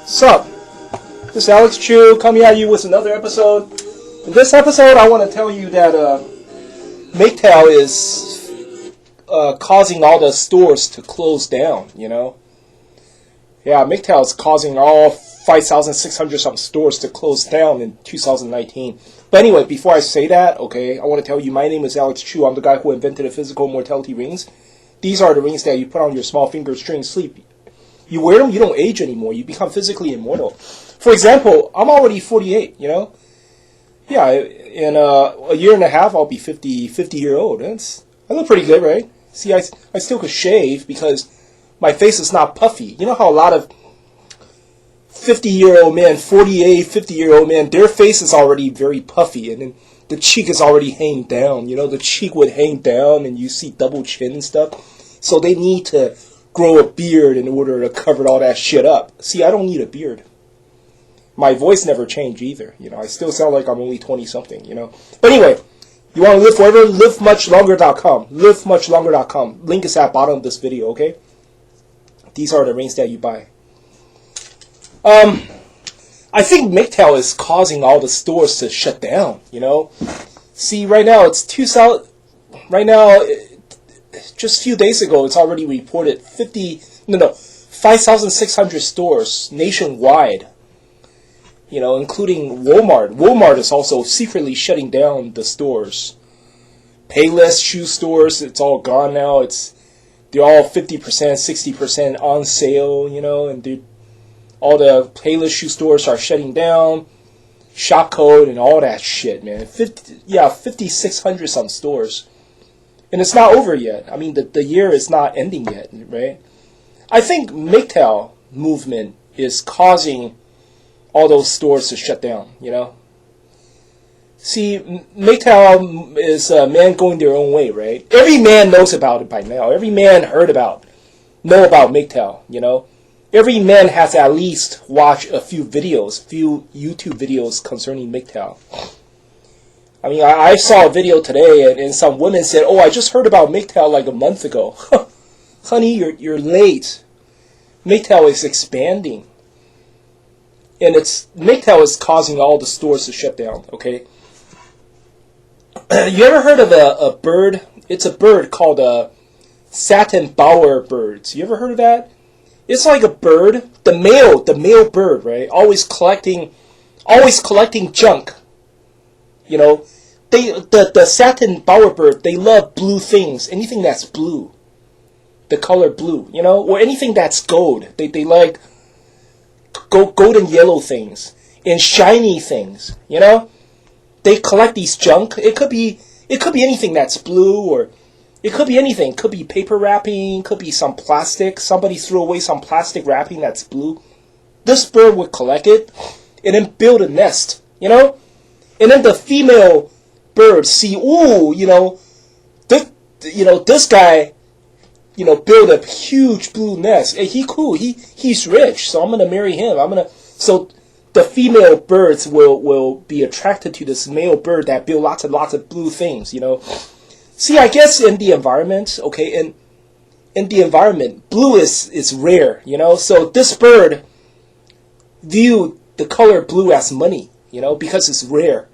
Sup? This is Alex Chu coming at you with another episode. In this episode, I want to tell you that MGTOW is causing all the stores to close down, you know? Yeah, MGTOW is causing all 5,600 some stores to close down in 2019. But anyway, before I say that, okay, I want to tell you my name is Alex Chu. I'm the guy who invented the physical mortality rings. These are the rings that you put on your small fingers during sleep. You wear them, you don't age anymore. You become physically immortal. For example, I'm already 48, you know? Yeah, in a year and a half, I'll be 50 year old. I look pretty good, right? See, I still could shave because my face is not puffy. You know how a lot of 50-year-old men, 48, 50-year-old men, their face is already very puffy, and then the cheek is already hanging down. You know, the cheek would hang down, and you see double chin and stuff. So they need to grow a beard in order to cover all that shit up. See, I don't need a beard. My voice never changed either. You know, I still sound like I'm only 20-something, you know. But anyway, you want to live forever? LiveMuchLonger.com. LiveMuchLonger.com. Link is at bottom of this video, okay? These are the rings that you buy. I think MGTOW is causing all the stores to shut down, you know. See, right now it's just a few days ago, it's already reported 5,600 stores nationwide. You know, including Walmart. Walmart is also secretly shutting down the stores. Payless shoe stores, it's all gone now. They're all 50%, 60% on sale, you know, and all the Payless shoe stores are shutting down. Shop code and all that shit, man. 5,600 some stores. And it's not over yet. I mean, the year is not ending yet, right? I think MGTOW movement is causing all those stores to shut down, you know? See, MGTOW is a man going their own way, right? Every man knows about it by now. Every man know about MGTOW, you know? Every man has at least watched a few YouTube videos concerning MGTOW. I mean, I saw a video today, and some women said, "Oh, I just heard about MGTOW like a month ago." Honey, you're late. MGTOW is expanding. And MGTOW is causing all the stores to shut down, okay? You ever heard of a bird? It's a bird called a satin bower birds. You ever heard of that? It's like a bird, the male bird, right? Always collecting junk. You know, the satin bowerbird, they love blue things, anything that's blue, the color blue, you know, or anything that's gold. They like golden yellow things and shiny things, you know. They collect these junk. It could be anything that's blue, or it could be anything. It could be paper wrapping, could be some plastic. Somebody threw away some plastic wrapping that's blue. This bird would collect it and then build a nest, you know. And then the female birds see, ooh, you know, this guy, you know, build a huge blue nest. And he's rich, so I'm gonna marry him. So the female birds will be attracted to this male bird that build lots of blue things, you know. See, I guess in the environment, okay, in the environment, blue is rare, you know. So this bird viewed the color blue as money, you know, because it's rare.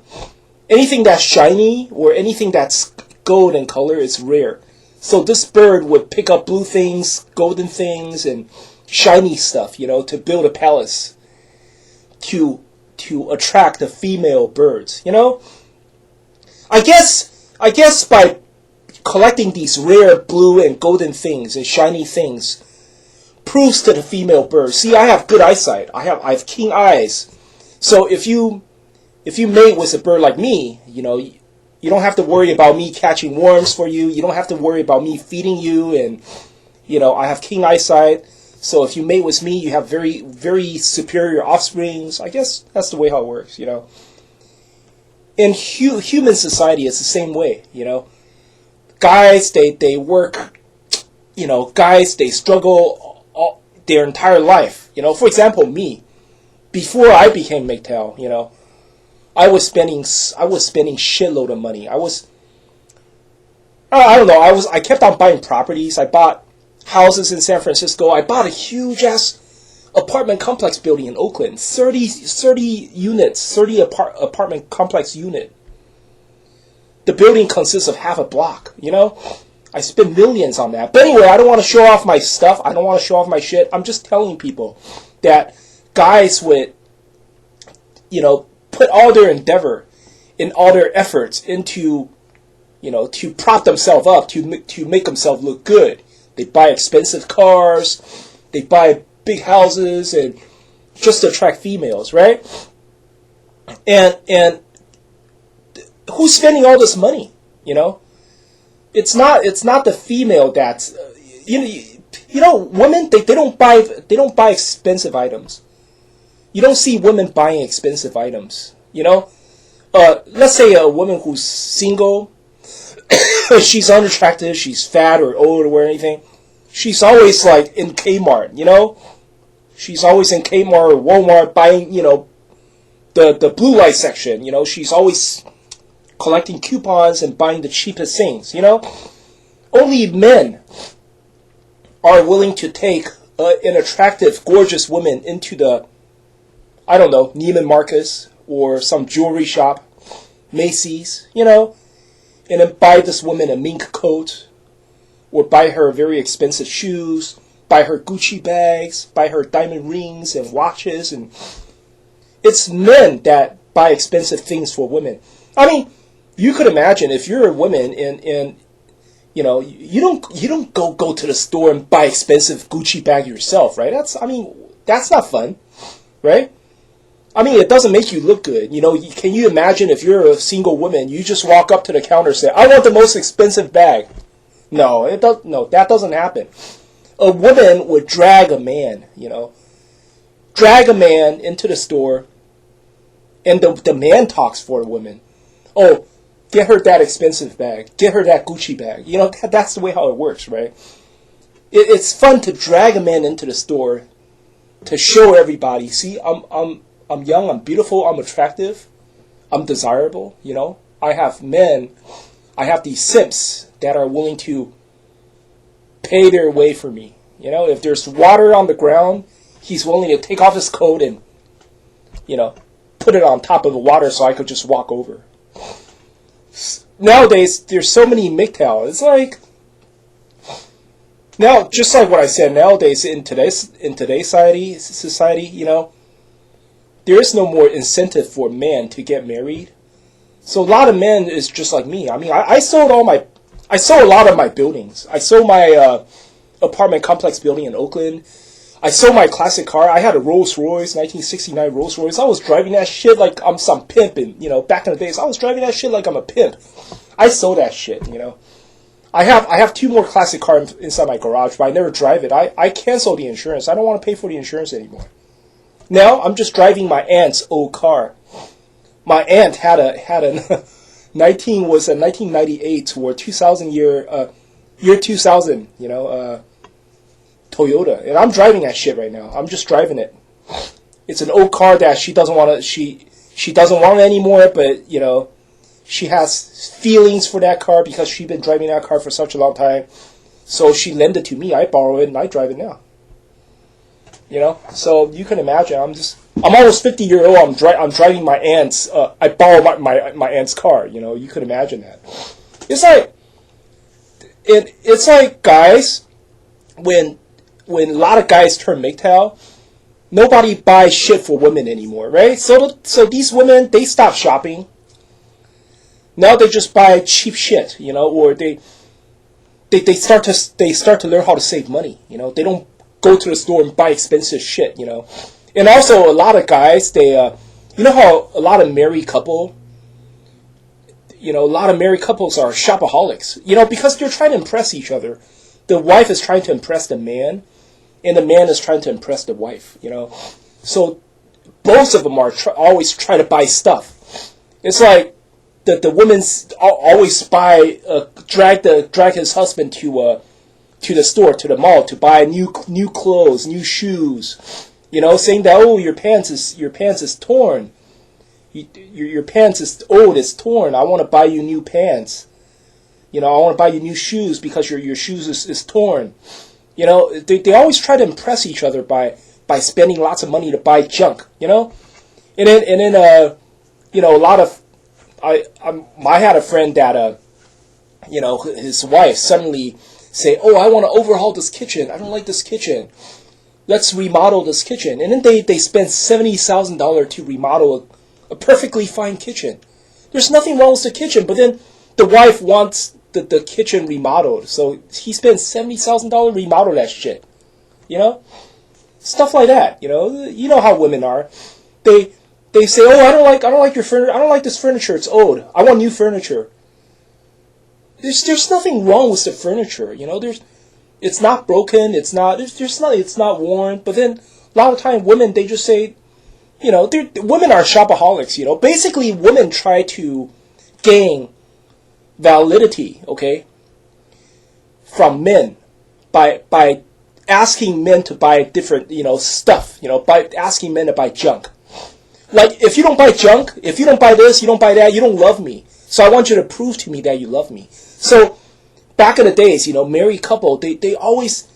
Anything that's shiny or anything that's gold in color is rare. So this bird would pick up blue things, golden things, and shiny stuff, you know, to build a palace to attract the female birds, you know. I guess by collecting these rare blue and golden things and shiny things proves to the female birds. See, I have good eyesight. I have keen eyes. So if you mate with a bird like me, you know, you don't have to worry about me catching worms for you. You don't have to worry about me feeding you. And, you know, I have keen eyesight. So if you mate with me, you have very, very superior offsprings. I guess that's the way how it works, you know. In human society, it's the same way, you know. Guys, they work, you know, guys, they struggle their entire life. You know, for example, me, before I became MGTOW, you know, I was spending shitload of money. I don't know, I kept on buying properties. I bought houses in San Francisco. I bought a huge ass apartment complex building in Oakland, 30 units, 30 apartment complex unit. The building consists of half a block, you know? I spent millions on that. But anyway, I don't want to show off my stuff. I don't want to show off my shit. I'm just telling people that guys would, you know, put all their endeavor and all their efforts into, you know, to prop themselves up, to make themselves look good. They buy expensive cars, they buy big houses, and just to attract females, right? And who's spending all this money? You know, it's not the female that's you know women they don't buy expensive items. You don't see women buying expensive items. You know, let's say a woman who's single, she's unattractive, she's fat or old or anything. She's always like in Kmart, you know. She's always in Kmart or Walmart buying, you know, the blue light section. You know, she's always collecting coupons and buying the cheapest things. You know, only men are willing to take an attractive, gorgeous woman into the, I don't know, Neiman Marcus or some jewelry shop, Macy's, you know, and then buy this woman a mink coat, or buy her very expensive shoes, buy her Gucci bags, buy her diamond rings and watches. And it's men that buy expensive things for women. I mean, you could imagine if you're a woman and you know, you don't go to the store and buy expensive Gucci bag yourself, right? That's not fun, right? I mean, it doesn't make you look good. You know, can you imagine if you're a single woman, you just walk up to the counter and say, "I want the most expensive bag." No, that doesn't happen. A woman would drag a man, you know, drag a man into the store, and the man talks for a woman. Oh, get her that expensive bag. Get her that Gucci bag. You know, that's the way how it works, right? It's fun to drag a man into the store to show everybody, see, I'm young, I'm beautiful, I'm attractive, I'm desirable, you know. I have these simps that are willing to pay their way for me. You know, if there's water on the ground, he's willing to take off his coat and, you know, put it on top of the water so I could just walk over. Nowadays, there's so many MGTOW. It's like, now, just like what I said, nowadays in today's society, you know, there is no more incentive for men to get married. So a lot of men is just like me. I mean, I sold a lot of my buildings. I sold my apartment complex building in Oakland. I sold my classic car. I had a Rolls Royce, 1969 Rolls Royce. I was driving that shit like I'm some pimp. And, you know, back in the days, I was driving that shit like I'm a pimp. I sold that shit, you know. I have 2 more classic cars inside my garage, but I never drive it. I canceled the insurance. I don't want to pay for the insurance anymore. Now I'm just driving my aunt's old car. My aunt had a 1998 or 2000 year 2000, you know, Toyota, and I'm driving that shit right now. I'm just driving it. It's an old car that she doesn't want to. She doesn't want it anymore, but you know, she has feelings for that car because she's been driving that car for such a long time. So she lent it to me. I borrow it and I drive it now. You know, so you can imagine. I'm almost 50 years old. I'm driving my aunt's. I borrow my aunt's car. You know, you could imagine that. It's like guys, when a lot of guys turn MGTOW, nobody buys shit for women anymore, right? So these women, they stop shopping. Now they just buy cheap shit, you know, or they start to learn how to save money. You know, they don't go to the store and buy expensive shit, you know. And also a lot of guys, they you know how a lot of married couples are shopaholics, you know, because they're trying to impress each other. The wife is trying to impress the man, and the man is trying to impress the wife, you know. So both of them are always trying to buy stuff. It's like the woman's always drag his husband to the store, to the mall, to buy new clothes, new shoes, you know, saying that, oh, your pants is torn, your pants is old, it's torn. I want to buy you new pants. You know, I want to buy you new shoes because your shoes is torn. You know, they always try to impress each other by by spending lots of money to buy junk, you know? And then you know, a lot of, I had a friend that, you know, his wife suddenly say, oh, I want to overhaul this kitchen. I don't like this kitchen. Let's remodel this kitchen. And then they spend $70,000 to remodel a perfectly fine kitchen. There's nothing wrong with the kitchen, but then the wife wants the kitchen remodeled. So he spends $70,000 remodel that shit. You know? Stuff like that, you know? You know how women are. They say, oh, I don't like your furniture. I don't like this furniture. It's old. I want new furniture. There's nothing wrong with the furniture, you know. It's not broken. It's not worn. But then a lot of time, women, they just say, you know, women are shopaholics. You know, basically, women try to gain validity, okay, from men by asking men to buy different, you know, stuff. You know, by asking men to buy junk. Like, if you don't buy junk, if you don't buy this, you don't buy that, you don't love me. So I want you to prove to me that you love me. So, back in the days, you know, married couple, they always,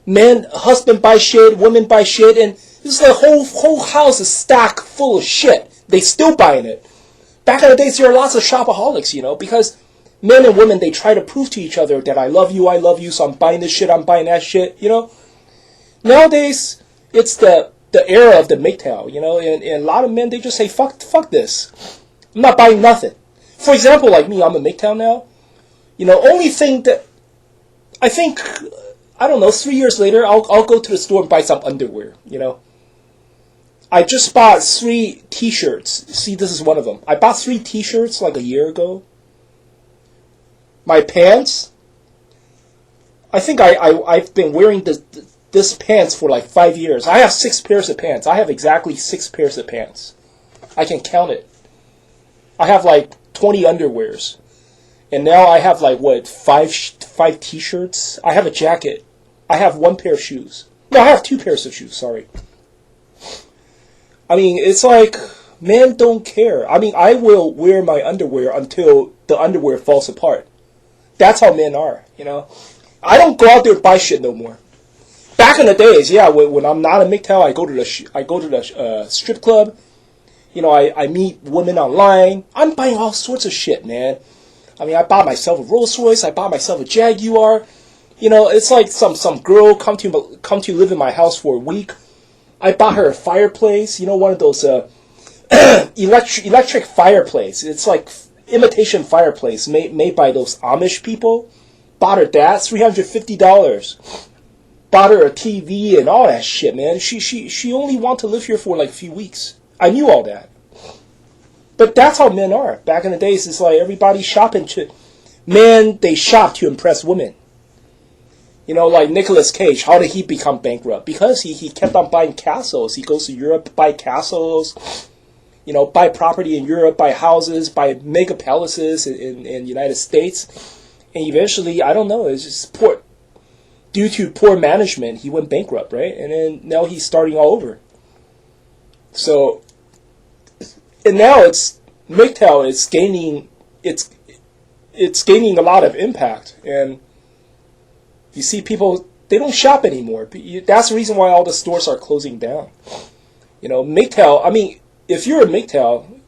husband buy shit, women buy shit, and this is the whole house is stacked full of shit. They still buying it. Back in the days, there are lots of shopaholics, you know, because men and women, they try to prove to each other that I love you, so I'm buying this shit, I'm buying that shit, you know. Nowadays, it's the era of the MGTOW, you know, and a lot of men, they just say, fuck this. I'm not buying nothing. For example, like me, I'm a MGTOW now. You know, only thing that, I think, I don't know, 3 years later, I'll go to the store and buy some underwear, you know. I just bought 3 t-shirts. See, this is one of them. I bought 3 t-shirts like a year ago. My pants, I think I've been wearing this pants for like 5 years. I have 6 pairs of pants. I have exactly 6 pairs of pants. I can count it. I have like 20 underwears. And now I have like, what, 5 t-shirts? I have a jacket. I have 1 pair of shoes. No, I have 2 pairs of shoes, sorry. I mean, it's like, men don't care. I mean, I will wear my underwear until the underwear falls apart. That's how men are, you know. I don't go out there and buy shit no more. Back in the days, yeah, when I'm not a MGTOW, I go to the strip club. You know, I meet women online. I'm buying all sorts of shit, man. I mean, I bought myself a Rolls Royce. I bought myself a Jaguar. You know, it's like some girl come to live in my house for a week. I bought her a fireplace. You know, one of those electric fireplace. It's like imitation fireplace made by those Amish people. Bought her that, $350. Bought her a TV and all that shit, man. She only wanted to live here for like a few weeks. I knew all that. But that's how men are. Back in the days, it's like everybody shopping to... Men, they shop to impress women. You know, like Nicolas Cage, how did he become bankrupt? Because he kept on buying castles. He goes to Europe, buy castles, you know, buy property in Europe, buy houses, buy mega palaces in the United States. And eventually, I don't know, it's just poor... Due to poor management, he went bankrupt, right? And then now he's starting all over. So... And now it's MGTOW is gaining it's gaining a lot of impact, and you see people, they don't shop anymore. That's the reason why all the stores are closing down. You know, MGTOW. I mean, if you're a MGTOW,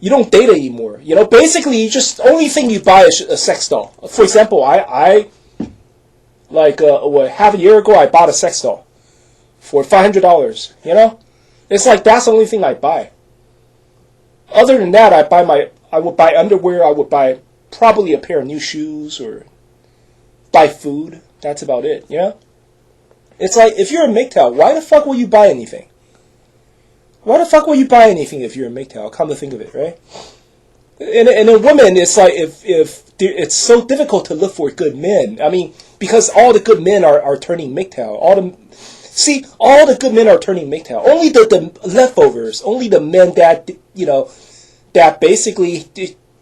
you don't date anymore. You know, basically, you just only thing you buy is a sex doll. For example, I like half a year ago, I bought a sex doll for $500. You know, it's like that's the only thing I buy. Other than that, I would buy underwear, I would buy probably a pair of new shoes, or buy food. That's about it, you know? It's like, if you're a MGTOW, why the fuck will you buy anything? Why the fuck will you buy anything if you're a MGTOW? Come to think of it, right? And a woman, it's like, if it's so difficult to look for good men. I mean, because all the good men are turning MGTOW. All the good men are turning MGTOW. Only the leftovers, only the men that, you know, that basically,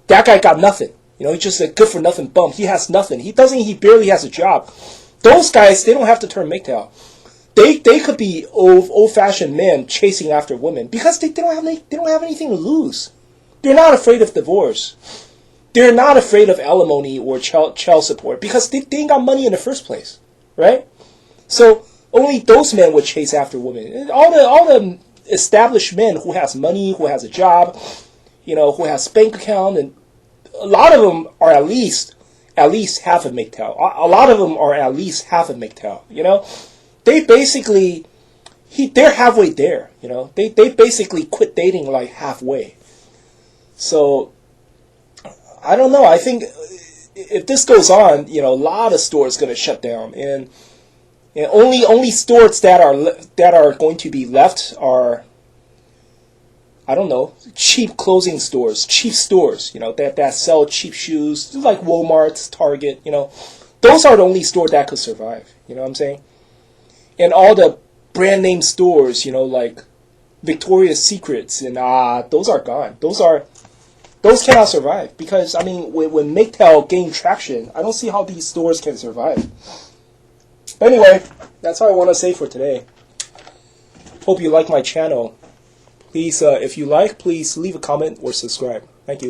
that guy got nothing. You know, he's just a good for nothing bum. He has nothing. He barely has a job. Those guys, they don't have to turn MGTOW. They could be old-fashioned men chasing after women because they don't have anything to lose. They're not afraid of divorce. They're not afraid of alimony or child support because they ain't got money in the first place, right? So Only those men would chase after women. All the established men who has money, who has a job, who has bank account, and a lot of them are at least half a MGTOW. A lot of them are at least half a MGTOW. They basically they're halfway there. They basically quit dating like halfway. So I don't know. I think if this goes on, a lot of stores going to shut down, and only stores that are going to be left are, I don't know, cheap clothing stores, cheap stores, that sell cheap shoes, like Walmart, Target, those are the only stores that could survive. You know what I'm saying? And all the brand name stores, like Victoria's Secrets, and those are gone. Those cannot survive, because when MGTOW gain traction, I don't see how these stores can survive. Anyway, that's all I want to say for today. Hope you like my channel. Please, if you like, please leave a comment or subscribe. Thank you.